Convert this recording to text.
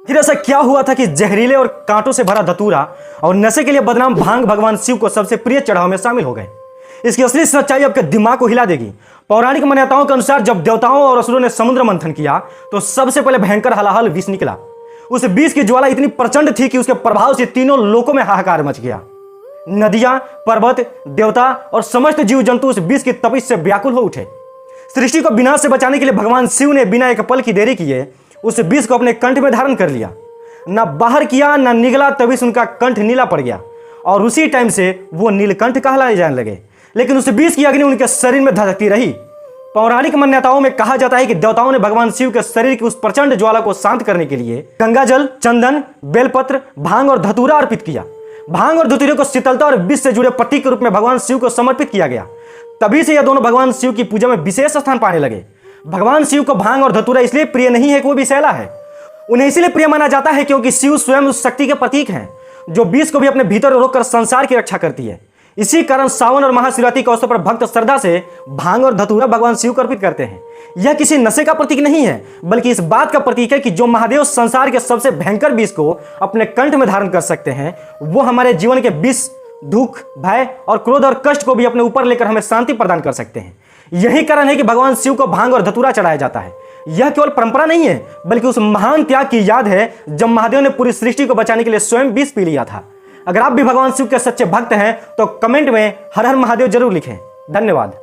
फिर ऐसा क्या हुआ था कि जहरीले और कांटों से भरा धतूरा और नशे के लिए बदनाम भांग भगवान शिव को सबसे प्रिय चढ़ाव में शामिल हो गए। इसकी असली सच्चाई आपके दिमाग को हिला देगी। पौराणिक मान्यताओं के अनुसार जब देवताओं और असुरों ने समुद्र मंथन किया तो सबसे पहले भयंकर हलाहल विष निकला। उस विष की ज्वाला इतनी प्रचंड थी कि उसके प्रभाव से तीनों लोकों में हाहाकार मच गया। नदियां, पर्वत, देवता और समस्त जीव जंतु उस विष की तपिश से व्याकुल हो उठे। सृष्टि को विनाश से बचाने के लिए भगवान शिव ने बिना एक पल की देरी किए उस विष को अपने कंठ में धारण कर लिया। ना बाहर किया ना निगला, तभी से उनका कंठ नीला पड़ गया और उसी टाइम से वो नीलकंठ कहलाए जाने लगे। लेकिन उस विष की अग्नि उनके शरीर में धधकती रही। पौराणिक मान्यताओं में कहा जाता है कि देवताओं ने भगवान शिव के शरीर की उस प्रचंड ज्वाला को शांत करने के लिए गंगाजल, चंदन, बेलपत्र, भांग और धतूरा अर्पित किया। भांग और धतूरे को शीतलता और विष से जुड़े प्रतीक के रूप में भगवान शिव को समर्पित किया गया। तभी से यह दोनों भगवान शिव की पूजा में विशेष स्थान पाने लगे। भगवान शिव को भांग और धतूरा इसलिए प्रिय नहीं है कि वो विषैला है। उन्हें इसलिए प्रिय माना जाता है क्योंकि शिव स्वयं उस शक्ति के प्रतीक हैं जो विष को भी अपने भीतर रोककर संसार की रक्षा करती है। इसी कारण सावन और महाशिवरात्रि के अवसर पर भक्त श्रद्धा से भांग और धतूरा भगवान शिव को अर्पित करते हैं। यह किसी नशे का प्रतीक नहीं है, बल्कि इस बात का प्रतीक है कि जो महादेव संसार के सबसे भयंकर विष को अपने कंठ में धारण कर सकते हैं, वो हमारे जीवन के विष, दुख, भय और क्रोध और कष्ट को भी अपने ऊपर लेकर हमें शांति प्रदान कर सकते हैं। यही कारण है कि भगवान शिव को भांग और धतूरा चढ़ाया जाता है। यह केवल परंपरा नहीं है, बल्कि उस महान त्याग की याद है जब महादेव ने पूरी सृष्टि को बचाने के लिए स्वयं विष पी लिया था। अगर आप भी भगवान शिव के सच्चे भक्त हैं तो कमेंट में हर हर महादेव जरूर लिखें। धन्यवाद।